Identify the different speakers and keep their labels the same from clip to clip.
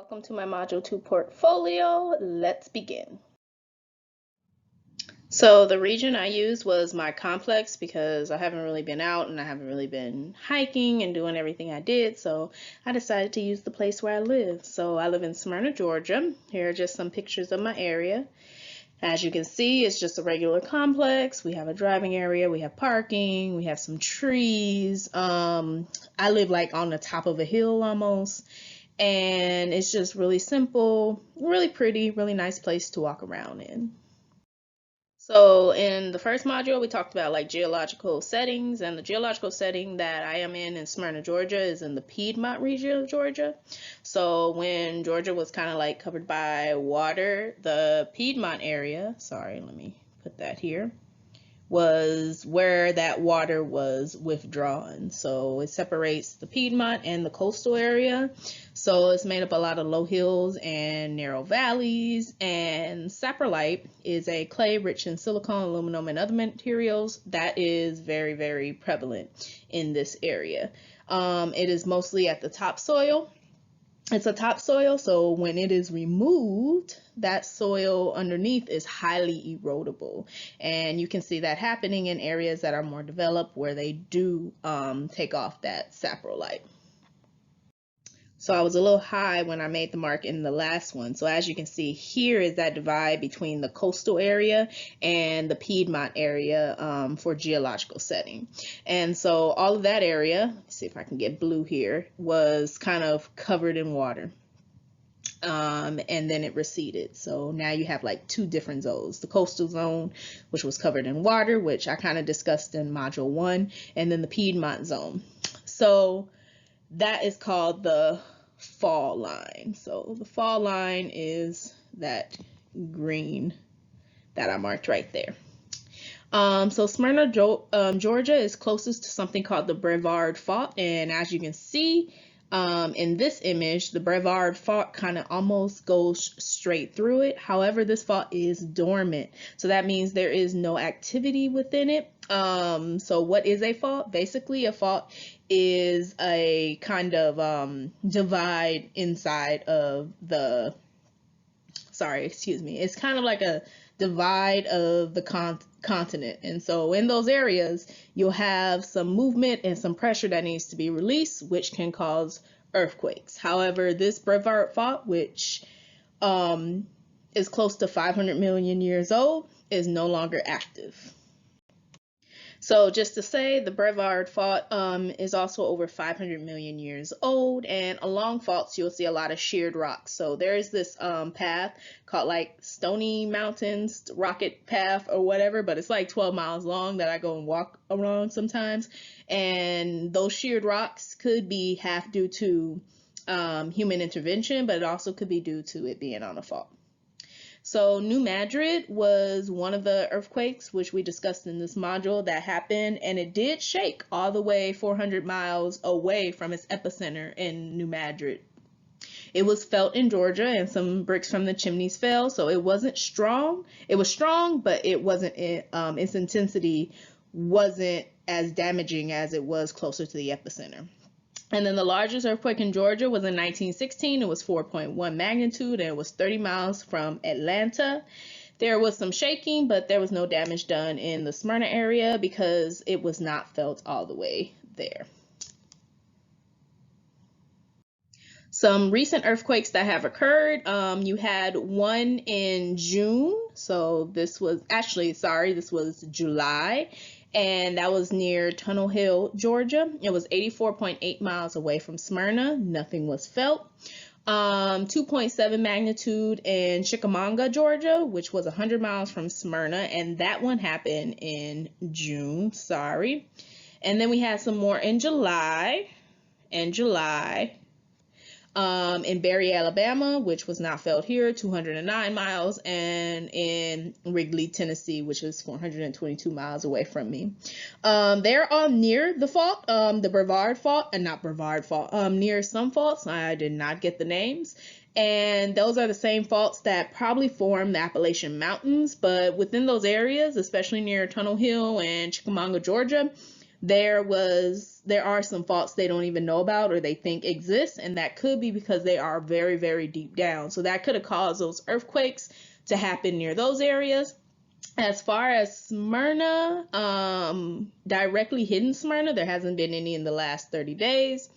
Speaker 1: Welcome to my Module 2 portfolio. Let's begin. So the region I used was my complex because I haven't really been out and I haven't really been hiking and doing everything I did. So I decided to use the place where I live. So I live in Smyrna, Georgia. Here are just some pictures of my area. As you can see, it's just a regular complex. We have a driving area, we have parking, we have some trees. I live like on the top of a hill almost. And it's just really simple, really pretty, really nice place to walk around in. So in the first module, we talked about like geological settings, and the geological setting that I am in Smyrna, Georgia is in the Piedmont region of Georgia. So when Georgia was kind of like covered by water, the Piedmont area, sorry, let me put that here, was where that water was withdrawn. So it separates the Piedmont and the coastal area. So it's made up a lot of low hills and narrow valleys, and saprolite is a clay rich in silicon, aluminum, and other materials that is very, very prevalent in this area. It is mostly at the topsoil. It's a topsoil, so when it is removed, that soil underneath is highly erodible. And you can see that happening in areas that are more developed where they do take off that saprolite. So I was a little high when I made the mark in the last one. So as you can see, here is that divide between the coastal area and the Piedmont area for geological setting. And so all of that area, let's see if I can get blue here, was kind of covered in water. And then it receded. So now you have like two different zones, the coastal zone, which was covered in water, which I kind of discussed in module 1, and then the Piedmont zone. So that is called the fall line. So the fall line is that green that I marked right there. So Smyrna, Georgia is closest to something called the Brevard Fault, and as you can see in this image, the Brevard Fault kind of almost goes straight through it. However, this fault is dormant, so that means there is no activity within it. So what is a fault? Basically, a fault is a kind of divide inside of the, it's kind of like a divide of the continent. And so in those areas, you'll have some movement and some pressure that needs to be released, which can cause earthquakes. However, this Brevard Fault, which is close to 500 million years old, is no longer active. So just to say, the Brevard Fault is also over 500 million years old, and along faults you'll see a lot of sheared rocks. So there is this path called like Stony Mountains Rocket Path or whatever, but it's like 12 miles long that I go and walk around sometimes. And those sheared rocks could be half due to human intervention, but it also could be due to it being on a fault. So New Madrid was one of the earthquakes, which we discussed in this module, that happened, and it did shake all the way 400 miles away from its epicenter in New Madrid. It was felt in Georgia, and some bricks from the chimneys fell, so it wasn't strong. It was strong, but it wasn't, its intensity wasn't as damaging as it was closer to the epicenter. And then the largest earthquake in Georgia was in 1916. It was 4.1 magnitude, and it was 30 miles from Atlanta. There was some shaking, but there was no damage done in the Smyrna area because it was not felt all the way there. Some recent earthquakes that have occurred, you had one in June. So this was this was July. And that was near Tunnel Hill, Georgia. It was 84.8 miles away from Smyrna. Nothing was felt. 2.7 magnitude in Chickamauga, Georgia, which was 100 miles from Smyrna. And that one happened in June, And then we had some more in July. In Berry, Alabama, which was not felt here, 209 miles, and in Wrigley, Tennessee, which is 422 miles away from me. They're all near the fault, the Brevard Fault, and not Brevard Fault, near some faults. I did not get the names. And those are the same faults that probably form the Appalachian Mountains, but within those areas, especially near Tunnel Hill and Chickamauga, Georgia, there are some faults they don't even know about or they think exist, and that could be because they are very, very deep down. So that could have caused those earthquakes to happen near those areas. As far as Smyrna, directly hidden Smyrna, there hasn't been any in the last 30 days.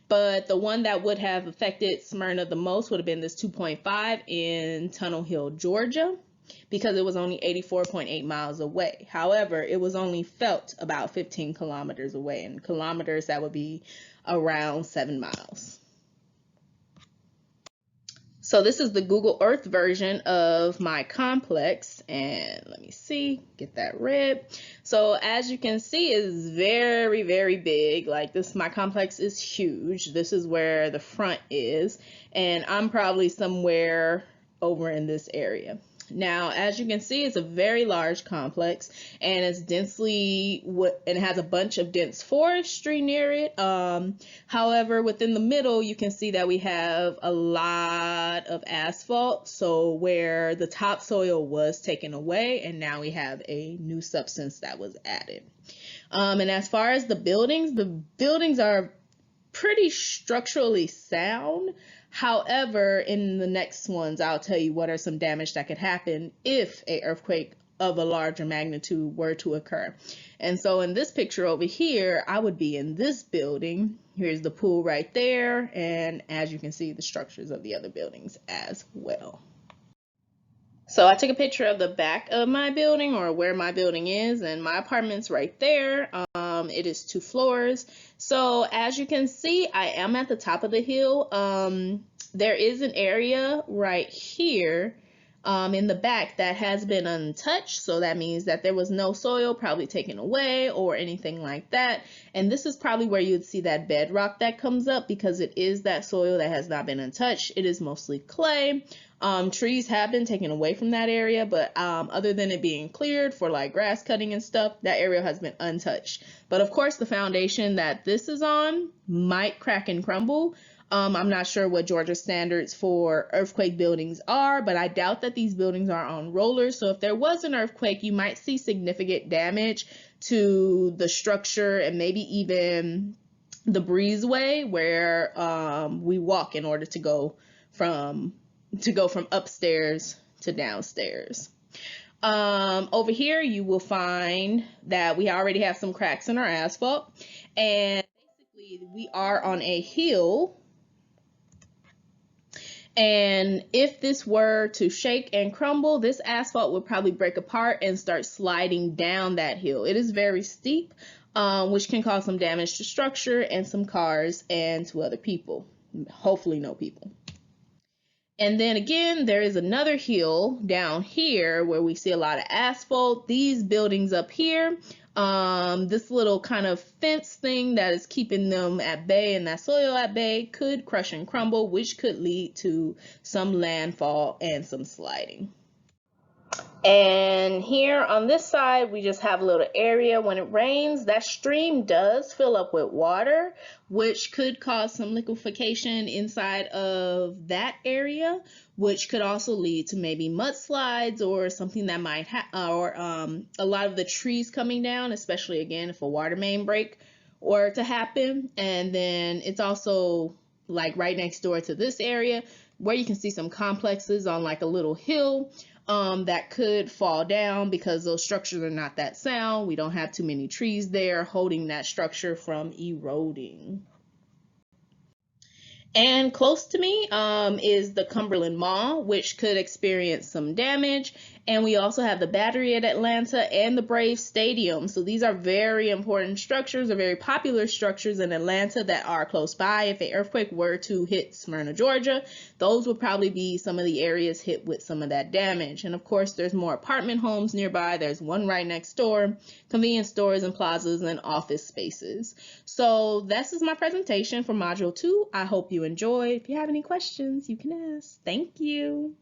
Speaker 1: But the one that would have affected Smyrna the most would have been this 2.5 in Tunnel Hill, Georgia, because it was only 84.8 miles away. However, it was only felt about 15 kilometers away. In kilometers, that would be around 7 miles. So this is the Google Earth version of my complex, and let me see, get that red. So as you can see, it's very, very big. Like this, my complex is huge. This is where the front is, and I'm probably somewhere over in this area. Now, as you can see, it's a very large complex, and it's densely, and it has a bunch of dense forestry near it. However, within the middle, you can see that we have a lot of asphalt. So where the topsoil was taken away, and now we have a new substance that was added. And as far as the buildings are pretty structurally sound. However, in the next ones, I'll tell you what are some damage that could happen if an earthquake of a larger magnitude were to occur. And so in this picture over here, I would be in this building. Here's the pool right there. And as you can see, the structures of the other buildings as well. So I took a picture of the back of my building, or where my building is, and my apartment's right there. It is 2 floors. So as you can see, I am at the top of the hill. There is an area right here in the back that has been untouched. So that means that there was no soil probably taken away or anything like that. And this is probably where you'd see that bedrock that comes up, because it is that soil that has not been untouched. It is mostly clay. Trees have been taken away from that area, but other than it being cleared for like grass cutting and stuff, that area has been untouched. But of course, the foundation that this is on might crack and crumble. I'm not sure what Georgia standards for earthquake buildings are, but I doubt that these buildings are on rollers. So if there was an earthquake, you might see significant damage to the structure and maybe even the breezeway where we walk in order to go from upstairs to downstairs. Over here, you will find that we already have some cracks in our asphalt, and basically we are on a hill. And if this were to shake and crumble, this asphalt would probably break apart and start sliding down that hill. It is very steep, which can cause some damage to structure and some cars and to other people. Hopefully no people. And then again, there is another hill down here where we see a lot of asphalt. These buildings up here, this little kind of fence thing that is keeping them at bay and that soil at bay could crush and crumble, which could lead to some landfall and some sliding. And here on this side, we just have a little area. When it rains, that stream does fill up with water, which could cause some liquefaction inside of that area, which could also lead to maybe mudslides or something that might a lot of the trees coming down, especially again if a water main break were to happen. And then it's also like right next door to this area where you can see some complexes on like a little hill that could fall down because those structures are not that sound. We don't have too many trees there holding that structure from eroding. And close to me is the Cumberland Mall, which could experience some damage. And we also have the Battery at Atlanta and the Braves Stadium. So these are very important structures, or very popular structures in Atlanta that are close by. If an earthquake were to hit Smyrna, Georgia, those would probably be some of the areas hit with some of that damage. And of course, there's more apartment homes nearby. There's one right next door, convenience stores and plazas and office spaces. So this is my presentation for Module 2. I hope you enjoyed. If you have any questions, you can ask. Thank you.